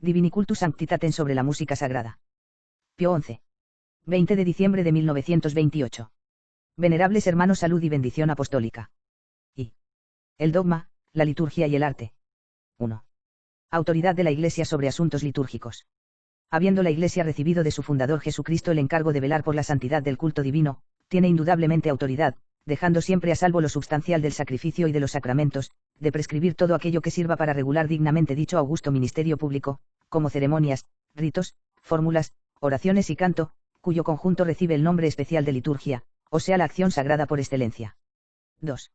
Divini Cultus Sanctitatem sobre la música sagrada. Pío XI. 20 de diciembre de 1928. Venerables hermanos, salud y bendición apostólica. Y. El dogma, la liturgia y el arte. 1. Autoridad de la Iglesia sobre asuntos litúrgicos. Habiendo la Iglesia recibido de su fundador Jesucristo el encargo de velar por la santidad del culto divino, tiene indudablemente autoridad, dejando siempre a salvo lo substancial del sacrificio y de los sacramentos, de prescribir todo aquello que sirva para regular dignamente dicho augusto ministerio público, como ceremonias, ritos, fórmulas, oraciones y canto, cuyo conjunto recibe el nombre especial de liturgia, o sea la acción sagrada por excelencia. 2.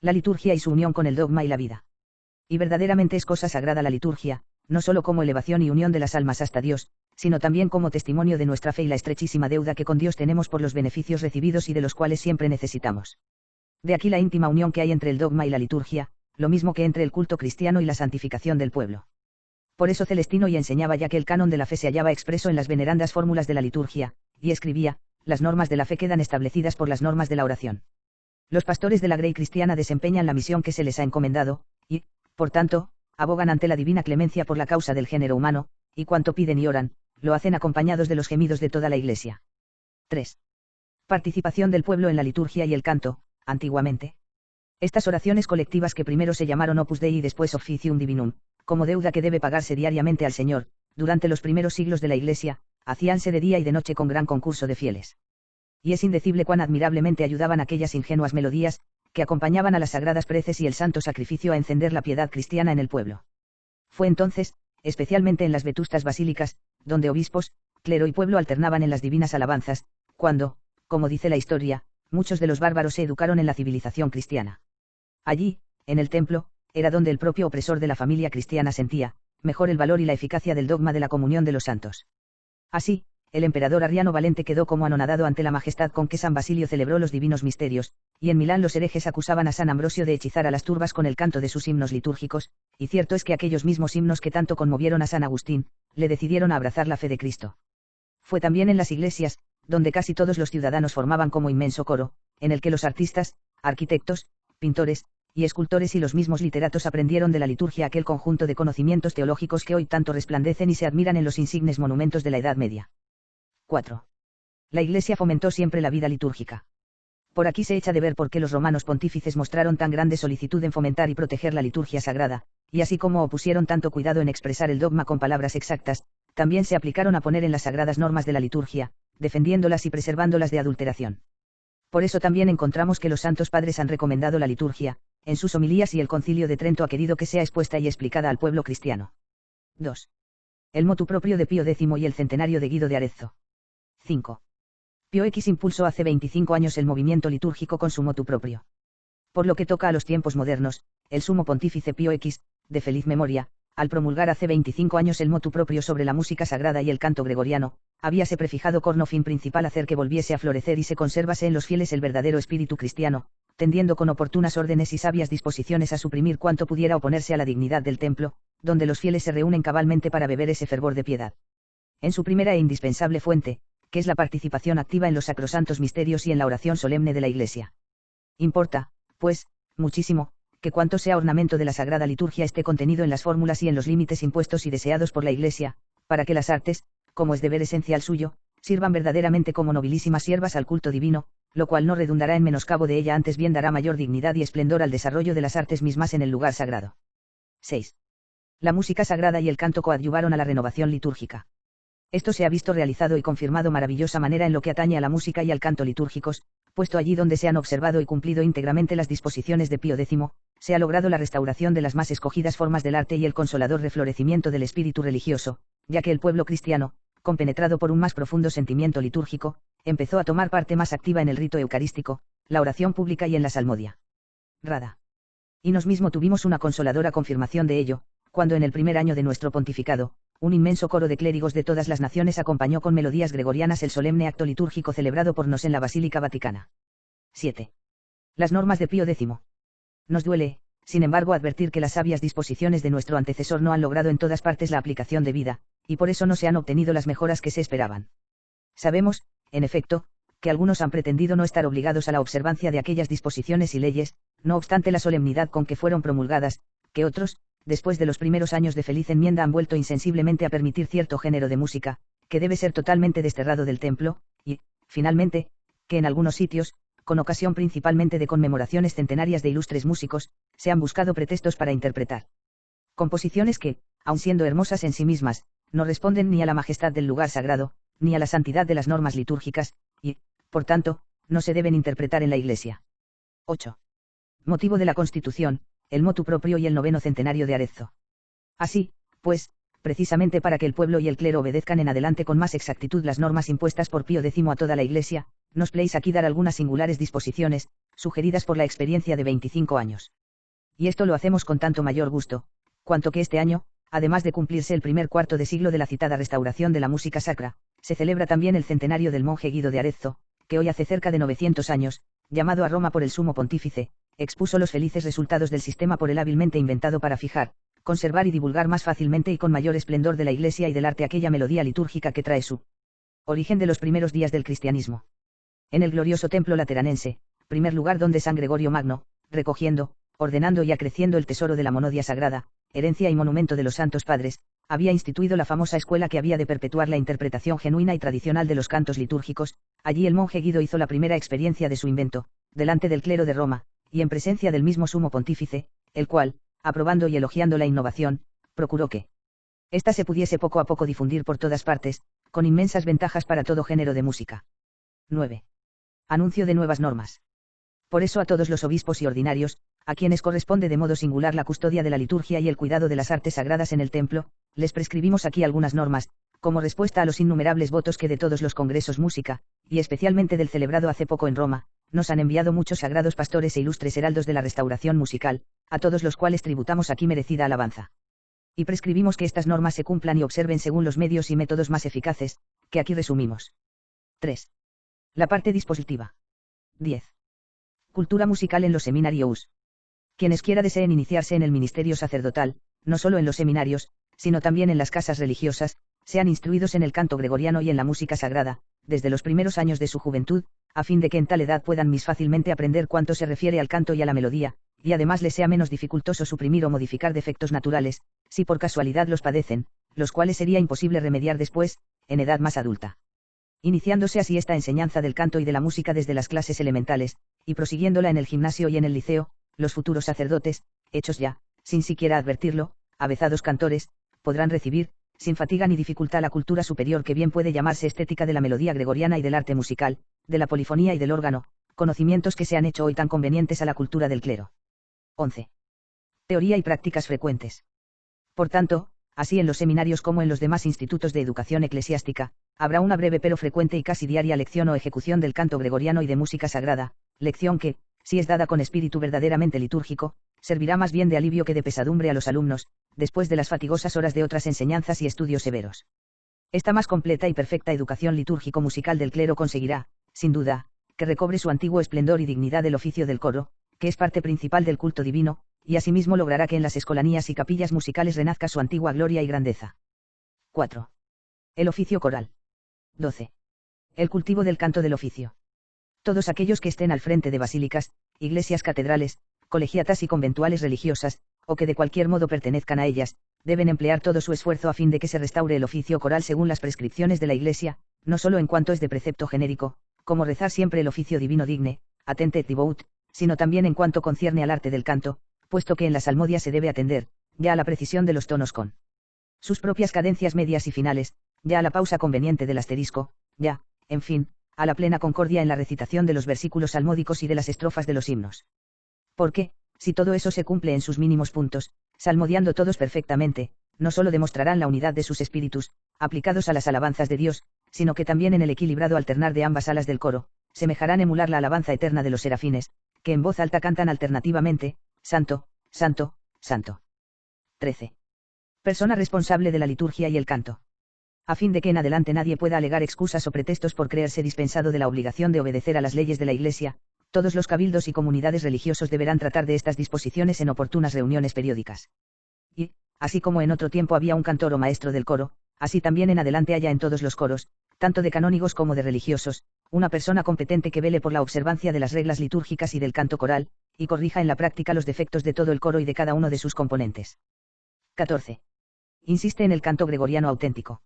La liturgia y su unión con el dogma y la vida. Y verdaderamente es cosa sagrada la liturgia, no solo como elevación y unión de las almas hasta Dios, sino también como testimonio de nuestra fe y la estrechísima deuda que con Dios tenemos por los beneficios recibidos y de los cuales siempre necesitamos. De aquí la íntima unión que hay entre el dogma y la liturgia, lo mismo que entre el culto cristiano y la santificación del pueblo. Por eso Celestino ya enseñaba ya que el canon de la fe se hallaba expreso en las venerandas fórmulas de la liturgia, y escribía: las normas de la fe quedan establecidas por las normas de la oración. Los pastores de la Grey cristiana desempeñan la misión que se les ha encomendado, y, por tanto, abogan ante la divina clemencia por la causa del género humano, y cuanto piden y oran, lo hacen acompañados de los gemidos de toda la Iglesia. 3. Participación del pueblo en la liturgia y el canto, antiguamente. Estas oraciones colectivas que primero se llamaron Opus Dei y después Officium Divinum, como deuda que debe pagarse diariamente al Señor, durante los primeros siglos de la Iglesia, hacíanse de día y de noche con gran concurso de fieles. Y es indecible cuán admirablemente ayudaban aquellas ingenuas melodías, que acompañaban a las sagradas preces y el santo sacrificio a encender la piedad cristiana en el pueblo. Fue entonces, especialmente en las vetustas basílicas, donde obispos, clero y pueblo alternaban en las divinas alabanzas, cuando, como dice la historia, muchos de los bárbaros se educaron en la civilización cristiana. Allí, en el templo, era donde el propio opresor de la familia cristiana sentía mejor el valor y la eficacia del dogma de la comunión de los santos. Así, el emperador Arriano Valente quedó como anonadado ante la majestad con que San Basilio celebró los divinos misterios, y en Milán los herejes acusaban a San Ambrosio de hechizar a las turbas con el canto de sus himnos litúrgicos, y cierto es que aquellos mismos himnos que tanto conmovieron a San Agustín, le decidieron a abrazar la fe de Cristo. Fue también en las iglesias, donde casi todos los ciudadanos formaban como inmenso coro, en el que los artistas, arquitectos, pintores, y escultores y los mismos literatos aprendieron de la liturgia aquel conjunto de conocimientos teológicos que hoy tanto resplandecen y se admiran en los insignes monumentos de la Edad Media. 4. La Iglesia fomentó siempre la vida litúrgica. Por aquí se echa de ver por qué los romanos pontífices mostraron tan grande solicitud en fomentar y proteger la liturgia sagrada, y así como opusieron tanto cuidado en expresar el dogma con palabras exactas, también se aplicaron a poner en las sagradas normas de la liturgia, defendiéndolas y preservándolas de adulteración. Por eso también encontramos que los santos padres han recomendado la liturgia, en sus homilías, y el Concilio de Trento ha querido que sea expuesta y explicada al pueblo cristiano. 2. El motu proprio de Pío X y el centenario de Guido de Arezzo. 5. Pío X impulsó hace 25 años el movimiento litúrgico con su motu proprio. Por lo que toca a los tiempos modernos, el sumo pontífice Pío X, de feliz memoria, al promulgar hace 25 años el motu proprio sobre la música sagrada y el canto gregoriano, habíase prefijado corno fin principal hacer que volviese a florecer y se conservase en los fieles el verdadero espíritu cristiano, tendiendo con oportunas órdenes y sabias disposiciones a suprimir cuanto pudiera oponerse a la dignidad del templo, donde los fieles se reúnen cabalmente para beber ese fervor de piedad. En su primera e indispensable fuente, que es la participación activa en los sacrosantos misterios y en la oración solemne de la Iglesia. Importa, pues, muchísimo, que cuanto sea ornamento de la Sagrada Liturgia esté contenido en las fórmulas y en los límites impuestos y deseados por la Iglesia, para que las artes, como es deber esencial suyo, sirvan verdaderamente como nobilísimas siervas al culto divino, lo cual no redundará en menoscabo de ella, antes bien dará mayor dignidad y esplendor al desarrollo de las artes mismas en el lugar sagrado. 6. La música sagrada y el canto coadyuvaron a la renovación litúrgica. Esto se ha visto realizado y confirmado maravillosa manera en lo que atañe a la música y al canto litúrgicos, puesto allí donde se han observado y cumplido íntegramente las disposiciones de Pío X, se ha logrado la restauración de las más escogidas formas del arte y el consolador reflorecimiento del espíritu religioso, ya que el pueblo cristiano, compenetrado por un más profundo sentimiento litúrgico, empezó a tomar parte más activa en el rito eucarístico, la oración pública y en la salmodia. Rada. Y nos mismo tuvimos una consoladora confirmación de ello, cuando en el primer año de nuestro pontificado, un inmenso coro de clérigos de todas las naciones acompañó con melodías gregorianas el solemne acto litúrgico celebrado por nos en la Basílica Vaticana. 7. Las normas de Pío X. Nos duele, sin embargo, advertir que las sabias disposiciones de nuestro antecesor no han logrado en todas partes la aplicación debida, y por eso no se han obtenido las mejoras que se esperaban. Sabemos, en efecto, que algunos han pretendido no estar obligados a la observancia de aquellas disposiciones y leyes, no obstante la solemnidad con que fueron promulgadas, que otros, después de los primeros años de feliz enmienda han vuelto insensiblemente a permitir cierto género de música, que debe ser totalmente desterrado del templo, y, finalmente, que en algunos sitios, con ocasión principalmente de conmemoraciones centenarias de ilustres músicos, se han buscado pretextos para interpretar composiciones que, aun siendo hermosas en sí mismas, no responden ni a la majestad del lugar sagrado, ni a la santidad de las normas litúrgicas, y, por tanto, no se deben interpretar en la Iglesia. 8. Motivo de la Constitución, el motu proprio y el 9º centenario de Arezzo. Así, pues, precisamente para que el pueblo y el clero obedezcan en adelante con más exactitud las normas impuestas por Pío X a toda la Iglesia, nos place aquí dar algunas singulares disposiciones, sugeridas por la experiencia de 25 años. Y esto lo hacemos con tanto mayor gusto, cuanto que este año, además de cumplirse el primer cuarto de siglo de la citada restauración de la música sacra, se celebra también el centenario del monje Guido de Arezzo, que hoy hace cerca de 900 años, llamado a Roma por el sumo pontífice, expuso los felices resultados del sistema por él hábilmente inventado para fijar, conservar y divulgar más fácilmente y con mayor esplendor de la Iglesia y del arte aquella melodía litúrgica que trae su origen de los primeros días del cristianismo. En el glorioso templo lateranense, primer lugar donde San Gregorio Magno, recogiendo, ordenando y acreciendo el tesoro de la monodia sagrada, herencia y monumento de los santos padres, había instituido la famosa escuela que había de perpetuar la interpretación genuina y tradicional de los cantos litúrgicos. Allí el monje Guido hizo la primera experiencia de su invento, delante del clero de Roma, y en presencia del mismo sumo pontífice, el cual, aprobando y elogiando la innovación, procuró que ésta se pudiese poco a poco difundir por todas partes, con inmensas ventajas para todo género de música. 9. Anuncio de nuevas normas. Por eso a todos los obispos y ordinarios, a quienes corresponde de modo singular la custodia de la liturgia y el cuidado de las artes sagradas en el templo, les prescribimos aquí algunas normas, como respuesta a los innumerables votos que de todos los congresos música, y especialmente del celebrado hace poco en Roma, nos han enviado muchos sagrados pastores e ilustres heraldos de la restauración musical, a todos los cuales tributamos aquí merecida alabanza. Y prescribimos que estas normas se cumplan y observen según los medios y métodos más eficaces, que aquí resumimos. 3. La parte dispositiva. 10. Cultura musical en los seminarios. Quienes quiera deseen iniciarse en el ministerio sacerdotal, no solo en los seminarios, sino también en las casas religiosas, sean instruidos en el canto gregoriano y en la música sagrada, desde los primeros años de su juventud, a fin de que en tal edad puedan más fácilmente aprender cuanto se refiere al canto y a la melodía, y además les sea menos dificultoso suprimir o modificar defectos naturales, si por casualidad los padecen, los cuales sería imposible remediar después, en edad más adulta. Iniciándose así esta enseñanza del canto y de la música desde las clases elementales, y prosiguiéndola en el gimnasio y en el liceo, los futuros sacerdotes, hechos ya, sin siquiera advertirlo, avezados cantores, podrán recibir, sin fatiga ni dificultad la cultura superior que bien puede llamarse estética de la melodía gregoriana y del arte musical, de la polifonía y del órgano, conocimientos que se han hecho hoy tan convenientes a la cultura del clero. 11. Teoría y prácticas frecuentes. Por tanto, así en los seminarios como en los demás institutos de educación eclesiástica, habrá una breve pero frecuente y casi diaria lección o ejecución del canto gregoriano y de música sagrada, lección que, si es dada con espíritu verdaderamente litúrgico, servirá más bien de alivio que de pesadumbre a los alumnos, después de las fatigosas horas de otras enseñanzas y estudios severos. Esta más completa y perfecta educación litúrgico-musical del clero conseguirá, sin duda, que recobre su antiguo esplendor y dignidad el oficio del coro, que es parte principal del culto divino, y asimismo logrará que en las escolanías y capillas musicales renazca su antigua gloria y grandeza. 4. El oficio coral. 12. El cultivo del canto del oficio. Todos aquellos que estén al frente de basílicas, iglesias catedrales, colegiatas y conventuales religiosas, o que de cualquier modo pertenezcan a ellas, deben emplear todo su esfuerzo a fin de que se restaure el oficio coral según las prescripciones de la Iglesia, no solo en cuanto es de precepto genérico, como rezar siempre el oficio divino digne, atente et devout, sino también en cuanto concierne al arte del canto, puesto que en la salmodia se debe atender, ya a la precisión de los tonos con sus propias cadencias medias y finales, ya a la pausa conveniente del asterisco, ya, en fin, a la plena concordia en la recitación de los versículos salmódicos y de las estrofas de los himnos. Porque, si todo eso se cumple en sus mínimos puntos, salmodiando todos perfectamente, no solo demostrarán la unidad de sus espíritus, aplicados a las alabanzas de Dios, sino que también en el equilibrado alternar de ambas alas del coro, semejarán emular la alabanza eterna de los serafines, que en voz alta cantan alternativamente, Santo, Santo, Santo. 13. Persona responsable de la liturgia y el canto. A fin de que en adelante nadie pueda alegar excusas o pretextos por creerse dispensado de la obligación de obedecer a las leyes de la Iglesia, todos los cabildos y comunidades religiosos deberán tratar de estas disposiciones en oportunas reuniones periódicas. Y, así como en otro tiempo había un cantor o maestro del coro, así también en adelante haya en todos los coros, tanto de canónigos como de religiosos, una persona competente que vele por la observancia de las reglas litúrgicas y del canto coral, y corrija en la práctica los defectos de todo el coro y de cada uno de sus componentes. 14. Insiste en el canto gregoriano auténtico.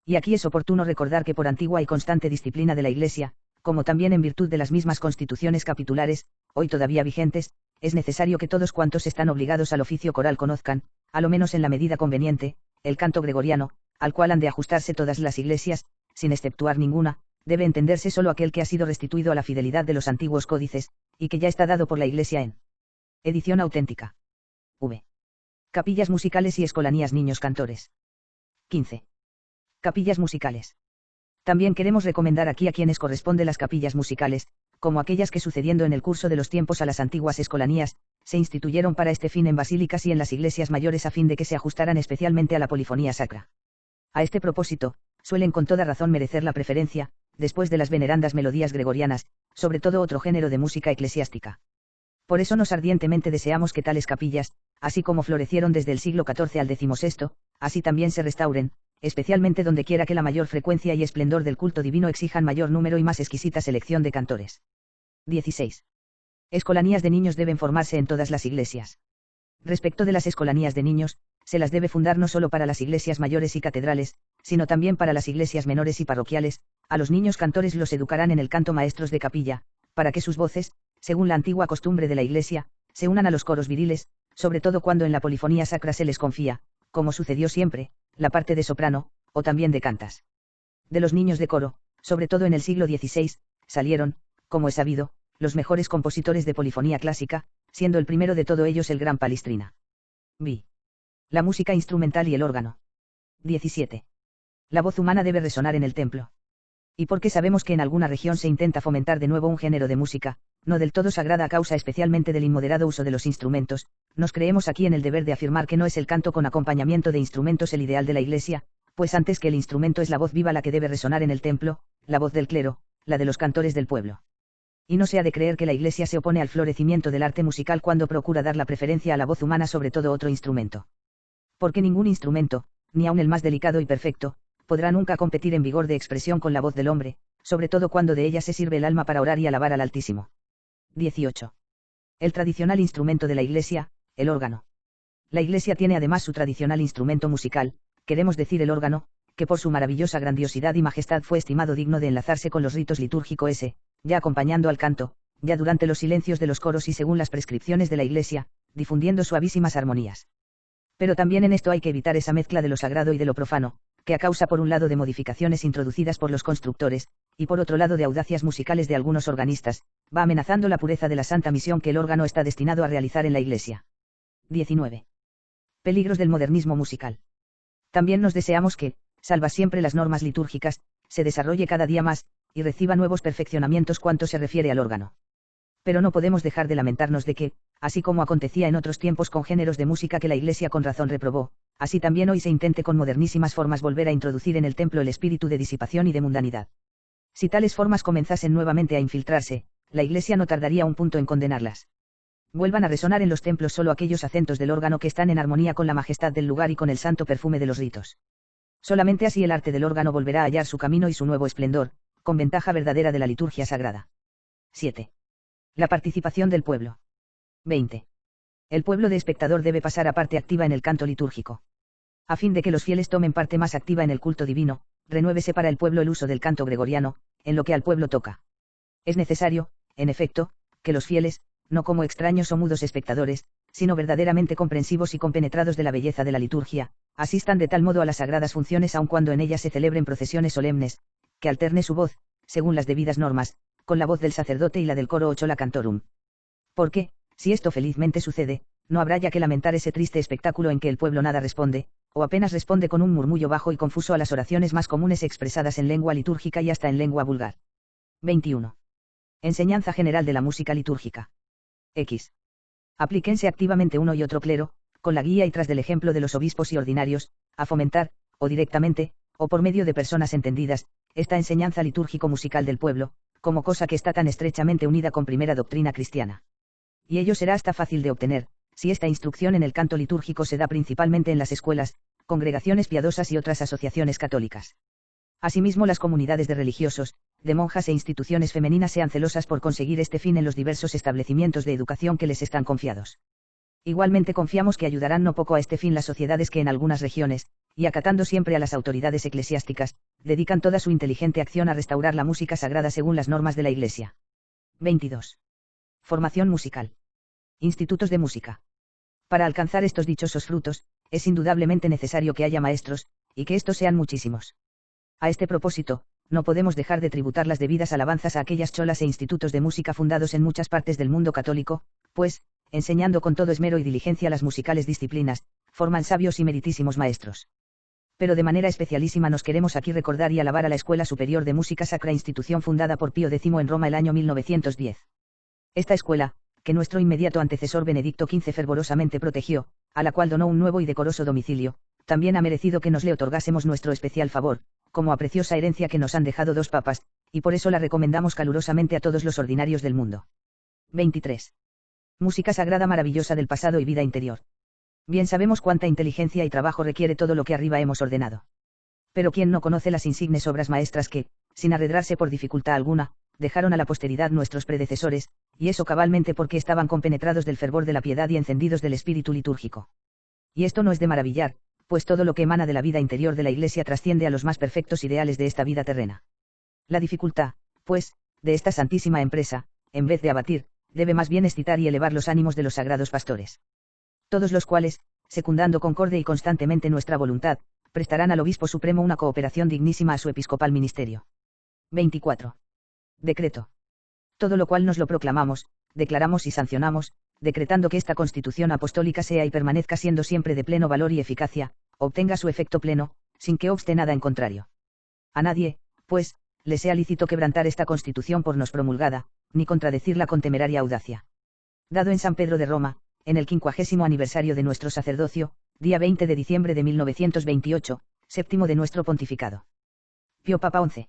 Y aquí es oportuno recordar que por antigua y constante disciplina de la Iglesia, como también en virtud de las mismas constituciones capitulares, hoy todavía vigentes, es necesario que todos cuantos están obligados al oficio coral conozcan, a lo menos en la medida conveniente, el canto gregoriano, al cual han de ajustarse todas las iglesias, sin exceptuar ninguna, debe entenderse solo aquel que ha sido restituido a la fidelidad de los antiguos códices, y que ya está dado por la Iglesia en edición auténtica. V. Capillas musicales y escolanías niños cantores. 15. Capillas musicales. También queremos recomendar aquí a quienes corresponde las capillas musicales, como aquellas que sucediendo en el curso de los tiempos a las antiguas escolanías, se instituyeron para este fin en basílicas y en las iglesias mayores a fin de que se ajustaran especialmente a la polifonía sacra. A este propósito, suelen con toda razón merecer la preferencia, después de las venerandas melodías gregorianas, sobre todo otro género de música eclesiástica. Por eso nos ardientemente deseamos que tales capillas, así como florecieron desde el siglo XIV al XVI, así también se restauren, especialmente donde quiera que la mayor frecuencia y esplendor del culto divino exijan mayor número y más exquisita selección de cantores. 16. Escolanías de niños deben formarse en todas las iglesias. Respecto de las escolanías de niños, se las debe fundar no solo para las iglesias mayores y catedrales, sino también para las iglesias menores y parroquiales. A los niños cantores los educarán en el canto maestros de capilla, para que sus voces, según la antigua costumbre de la Iglesia, se unan a los coros viriles, sobre todo cuando en la polifonía sacra se les confía, como sucedió siempre, la parte de soprano, o también de cantas. De los niños de coro, sobre todo en el siglo XVI, salieron, como es sabido, los mejores compositores de polifonía clásica, siendo el primero de todo ellos el gran Palistrina. B. La música instrumental y el órgano. 17. La voz humana debe resonar en el templo. Y porque sabemos que en alguna región se intenta fomentar de nuevo un género de música, no del todo sagrada a causa especialmente del inmoderado uso de los instrumentos, nos creemos aquí en el deber de afirmar que no es el canto con acompañamiento de instrumentos el ideal de la Iglesia, pues antes que el instrumento es la voz viva la que debe resonar en el templo, la voz del clero, la de los cantores del pueblo. Y no se ha de creer que la Iglesia se opone al florecimiento del arte musical cuando procura dar la preferencia a la voz humana sobre todo otro instrumento. Porque ningún instrumento, ni aun el más delicado y perfecto, podrá nunca competir en vigor de expresión con la voz del hombre, sobre todo cuando de ella se sirve el alma para orar y alabar al Altísimo. 18. El tradicional instrumento de la Iglesia, el órgano. La Iglesia tiene además su tradicional instrumento musical, queremos decir el órgano, que por su maravillosa grandiosidad y majestad fue estimado digno de enlazarse con los ritos litúrgicos, ya acompañando al canto, ya durante los silencios de los coros y según las prescripciones de la Iglesia, difundiendo suavísimas armonías. Pero también en esto hay que evitar esa mezcla de lo sagrado y de lo profano, que a causa por un lado de modificaciones introducidas por los constructores, y por otro lado de audacias musicales de algunos organistas, va amenazando la pureza de la santa misión que el órgano está destinado a realizar en la Iglesia. 19. Peligros del modernismo musical. También nos deseamos que, salvas siempre las normas litúrgicas, se desarrolle cada día más, y reciba nuevos perfeccionamientos cuanto se refiere al órgano. Pero no podemos dejar de lamentarnos de que, así como acontecía en otros tiempos con géneros de música que la Iglesia con razón reprobó, así también hoy se intente con modernísimas formas volver a introducir en el templo el espíritu de disipación y de mundanidad. Si tales formas comenzasen nuevamente a infiltrarse, la Iglesia no tardaría un punto en condenarlas. Vuelvan a resonar en los templos solo aquellos acentos del órgano que están en armonía con la majestad del lugar y con el santo perfume de los ritos. Solamente así el arte del órgano volverá a hallar su camino y su nuevo esplendor, con ventaja verdadera de la liturgia sagrada. 7. La participación del pueblo. 20. El pueblo de espectador debe pasar a parte activa en el canto litúrgico. A fin de que los fieles tomen parte más activa en el culto divino, renuévese para el pueblo el uso del canto gregoriano, en lo que al pueblo toca. Es necesario, en efecto, que los fieles, no como extraños o mudos espectadores, sino verdaderamente comprensivos y compenetrados de la belleza de la liturgia, asistan de tal modo a las sagradas funciones aun cuando en ellas se celebren procesiones solemnes, que alterne su voz, según las debidas normas, con la voz del sacerdote y la del coro Ochola Cantorum. Porque, si esto felizmente sucede, no habrá ya que lamentar ese triste espectáculo en que el pueblo nada responde, o apenas responde con un murmullo bajo y confuso a las oraciones más comunes expresadas en lengua litúrgica y hasta en lengua vulgar. 21. Enseñanza general de la música litúrgica. X. Aplíquense activamente uno y otro clero, con la guía y tras del ejemplo de los obispos y ordinarios, a fomentar, o directamente, o por medio de personas entendidas, esta enseñanza litúrgico-musical del pueblo, como cosa que está tan estrechamente unida con primera doctrina cristiana. Y ello será hasta fácil de obtener, si esta instrucción en el canto litúrgico se da principalmente en las escuelas, congregaciones piadosas y otras asociaciones católicas. Asimismo, las comunidades de religiosos, de monjas e instituciones femeninas sean celosas por conseguir este fin en los diversos establecimientos de educación que les están confiados. Igualmente confiamos que ayudarán no poco a este fin las sociedades que en algunas regiones, y acatando siempre a las autoridades eclesiásticas, dedican toda su inteligente acción a restaurar la música sagrada según las normas de la Iglesia. 22. Formación musical. Institutos de música. Para alcanzar estos dichosos frutos, es indudablemente necesario que haya maestros, y que estos sean muchísimos. A este propósito, no podemos dejar de tributar las debidas alabanzas a aquellas cholas e institutos de música fundados en muchas partes del mundo católico, pues, enseñando con todo esmero y diligencia las musicales disciplinas, forman sabios y meritísimos maestros. Pero de manera especialísima nos queremos aquí recordar y alabar a la Escuela Superior de Música Sacra, institución fundada por Pío X en Roma el año 1910. Esta escuela, que nuestro inmediato antecesor Benedicto XV fervorosamente protegió, a la cual donó un nuevo y decoroso domicilio, también ha merecido que nos le otorgásemos nuestro especial favor, como a preciosa herencia que nos han dejado dos papas, y por eso la recomendamos calurosamente a todos los ordinarios del mundo. 23. Música sagrada maravillosa del pasado y vida interior. Bien sabemos cuánta inteligencia y trabajo requiere todo lo que arriba hemos ordenado. Pero ¿quién no conoce las insignes obras maestras que, sin arredrarse por dificultad alguna, dejaron a la posteridad nuestros predecesores, y eso cabalmente porque estaban compenetrados del fervor de la piedad y encendidos del espíritu litúrgico? Y esto no es de maravillar, pues todo lo que emana de la vida interior de la Iglesia trasciende a los más perfectos ideales de esta vida terrena. La dificultad, pues, de esta santísima empresa, en vez de abatir, debe más bien excitar y elevar los ánimos de los sagrados pastores. Todos los cuales, secundando concorde y constantemente nuestra voluntad, prestarán al Obispo Supremo una cooperación dignísima a su episcopal ministerio. 24. Decreto. Todo lo cual nos lo proclamamos, declaramos y sancionamos, decretando que esta Constitución apostólica sea y permanezca siendo siempre de pleno valor y eficacia, obtenga su efecto pleno, sin que obste nada en contrario. A nadie, pues, le sea lícito quebrantar esta Constitución por nos promulgada, ni contradecirla con temeraria audacia. Dado en San Pedro de Roma, en el 50º aniversario de nuestro sacerdocio, día 20 de diciembre de 1928, séptimo de nuestro pontificado. Pío Papa XI.